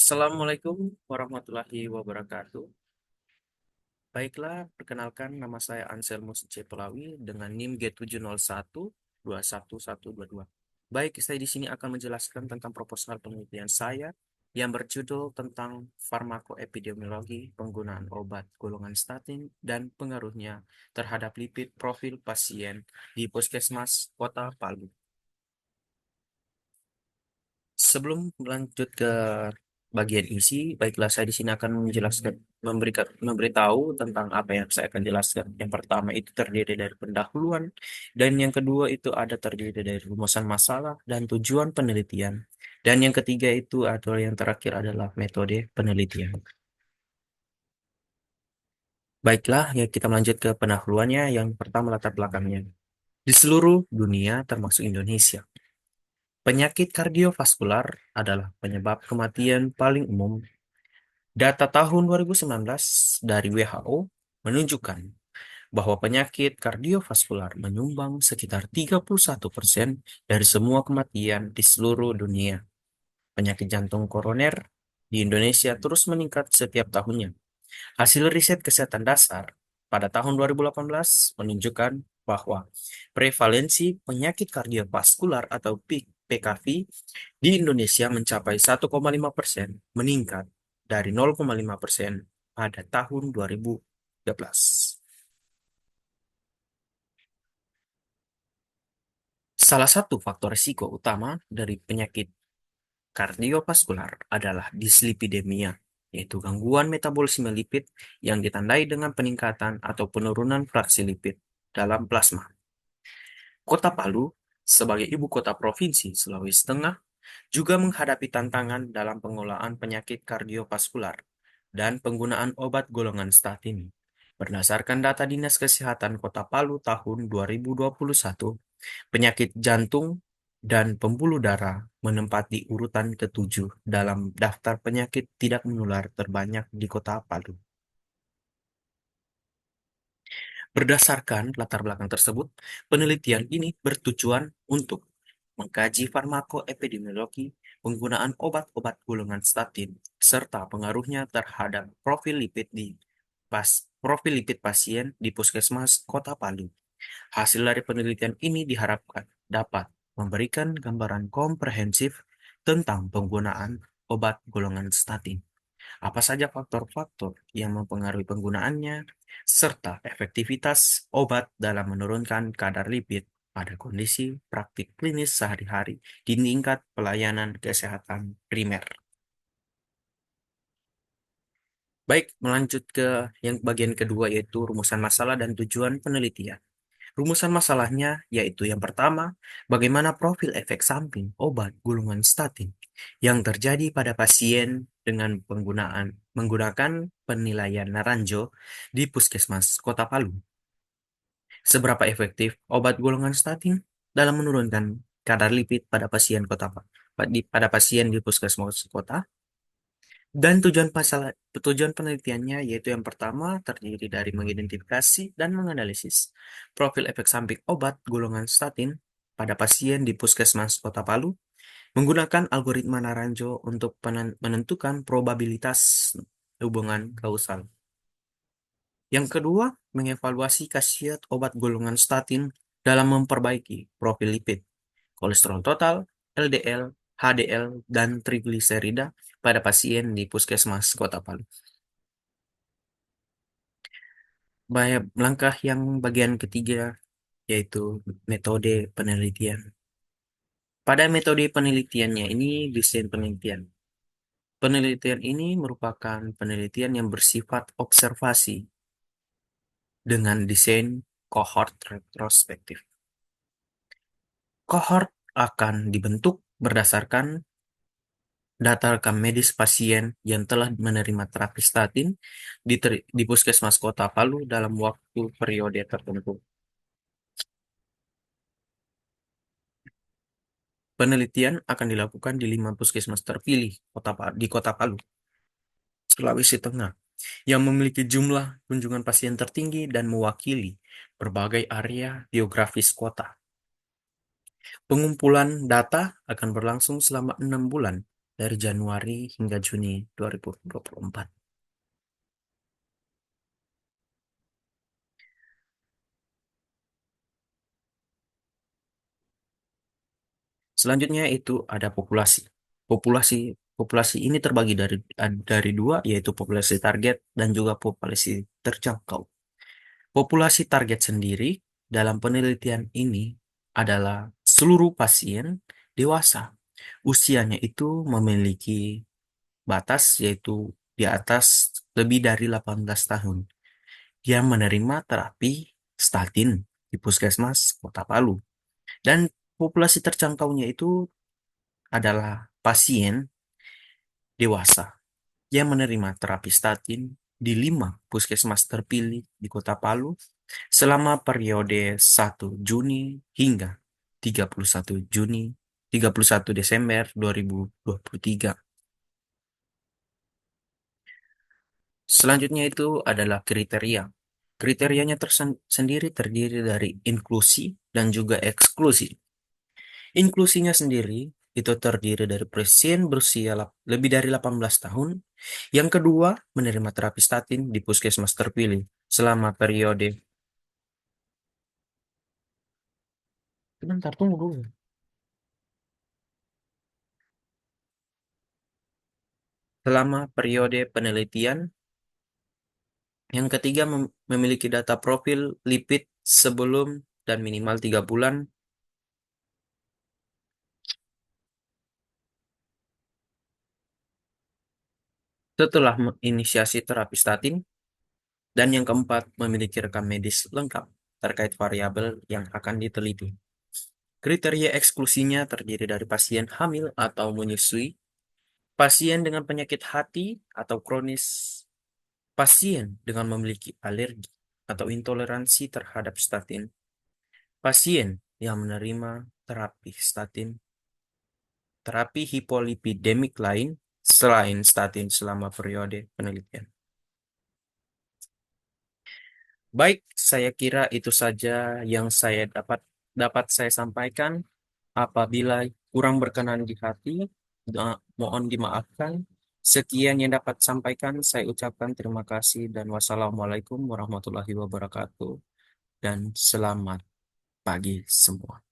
Assalamualaikum warahmatullahi wabarakatuh. Baiklah, perkenalkan nama saya Anselmus C. Pelawi dengan NIM G701211122. Baik, saya di sini akan menjelaskan tentang proposal penelitian saya yang berjudul tentang farmakoepidemiologi penggunaan obat golongan statin dan pengaruhnya terhadap lipid profil pasien di Puskesmas Kota Palu. Sebelum lanjut ke bagian isi, baiklah saya di sini akan menjelaskan, memberitahu tentang apa yang saya akan jelaskan. Yang pertama itu terdiri dari pendahuluan, dan yang kedua itu ada terdiri dari rumusan masalah dan tujuan penelitian. Dan yang ketiga itu adalah yang terakhir adalah metode penelitian. Baiklah, ya kita lanjut ke pendahuluannya. Yang pertama latar belakangnya. Di seluruh dunia termasuk Indonesia, penyakit kardiovaskular adalah penyebab kematian paling umum. Data tahun 2019 dari WHO menunjukkan bahwa penyakit kardiovaskular menyumbang sekitar 31% dari semua kematian di seluruh dunia. Penyakit jantung koroner di Indonesia terus meningkat setiap tahunnya. Hasil riset kesehatan dasar pada tahun 2018 menunjukkan bahwa prevalensi penyakit kardiovaskular atau PKV di Indonesia mencapai 1,5%, meningkat dari 0,5% pada tahun 2013. Salah satu faktor risiko utama dari penyakit kardiovaskular adalah dislipidemia, yaitu gangguan metabolisme lipid yang ditandai dengan peningkatan atau penurunan fraksi lipid dalam plasma. Kota Palu, sebagai ibu kota provinsi Sulawesi Tengah, juga menghadapi tantangan dalam pengelolaan penyakit kardiovaskular dan penggunaan obat golongan statin. Berdasarkan data Dinas Kesehatan Kota Palu tahun 2021, penyakit jantung dan pembuluh darah menempati urutan ke-7 dalam daftar penyakit tidak menular terbanyak di Kota Palu. Berdasarkan latar belakang tersebut, penelitian ini bertujuan untuk mengkaji farmakoepidemiologi penggunaan obat-obat golongan statin serta pengaruhnya terhadap profil lipid pasien di Puskesmas Kota Palu. Hasil dari penelitian ini diharapkan dapat memberikan gambaran komprehensif tentang penggunaan obat golongan statin, apa saja faktor-faktor yang mempengaruhi penggunaannya, serta efektivitas obat dalam menurunkan kadar lipid pada kondisi praktik klinis sehari-hari di tingkat pelayanan kesehatan primer. Baik, melanjut ke yang bagian kedua yaitu rumusan masalah dan tujuan penelitian. Rumusan masalahnya yaitu yang pertama, bagaimana profil efek samping obat golongan statin yang terjadi pada pasien dengan menggunakan penilaian Naranjo di Puskesmas Kota Palu. Seberapa efektif obat golongan statin dalam menurunkan kadar lipid pada pada pasien di Puskesmas Kota? Dan tujuan penelitiannya yaitu yang pertama terdiri dari mengidentifikasi dan menganalisis profil efek samping obat golongan statin pada pasien di Puskesmas Kota Palu menggunakan algoritma Naranjo untuk menentukan probabilitas hubungan kausal. Yang kedua, mengevaluasi khasiat obat golongan statin dalam memperbaiki profil lipid, kolesterol total, LDL, HDL, dan trigliserida pada pasien di Puskesmas Kota Palu. Langkah yang bagian ketiga yaitu metode penelitian. Pada metode penelitiannya ini desain penelitian. Penelitian ini merupakan penelitian yang bersifat observasi dengan desain cohort retrospektif. Cohort akan dibentuk berdasarkan data rekam medis pasien yang telah menerima terapi statin di Puskesmas Kota Palu dalam waktu periode tertentu. Penelitian akan dilakukan di 5 puskesmas terpilih di Kota Palu, Sulawesi Tengah, yang memiliki jumlah kunjungan pasien tertinggi dan mewakili berbagai area geografis kota. Pengumpulan data akan berlangsung selama 6 bulan dari Januari hingga Juni 2024. Selanjutnya itu ada populasi. Populasi populasi ini terbagi dari dua, yaitu populasi target dan juga populasi terjangkau. Populasi target sendiri dalam penelitian ini adalah seluruh pasien dewasa. Usianya itu memiliki batas, yaitu di atas lebih dari 18 tahun yang menerima terapi statin di Puskesmas Kota Palu. Dan populasi terjangkaunya itu adalah pasien dewasa yang menerima terapi statin di 5 puskesmas terpilih di Kota Palu selama periode 1 Juni hingga 31 Desember 2023. Selanjutnya itu adalah kriteria. Kriterianya tersendiri terdiri dari inklusi dan juga eksklusi. Inklusinya sendiri itu terdiri dari pasien berusia lebih dari 18 tahun. Yang kedua, menerima terapi statin di puskesmas terpilih selama periode. Sebentar, tunggu dulu. Selama periode penelitian. Yang ketiga, memiliki data profil lipid sebelum dan minimal 3 bulan setelah inisiasi terapi statin. Dan yang keempat, memiliki rekam medis lengkap terkait variabel yang akan diteliti. Kriteria eksklusinya terdiri dari pasien hamil atau menyusui, pasien dengan penyakit hati atau kronis, pasien dengan memiliki alergi atau intoleransi terhadap statin, pasien yang menerima terapi statin, terapi hipolipidemik lain selain statin selama periode penelitian. Baik, saya kira itu saja yang saya dapat saya sampaikan. Apabila kurang berkenan di hati, mohon dimaafkan. Sekian yang dapat sampaikan, saya ucapkan terima kasih dan wassalamualaikum warahmatullahi wabarakatuh dan selamat pagi semua.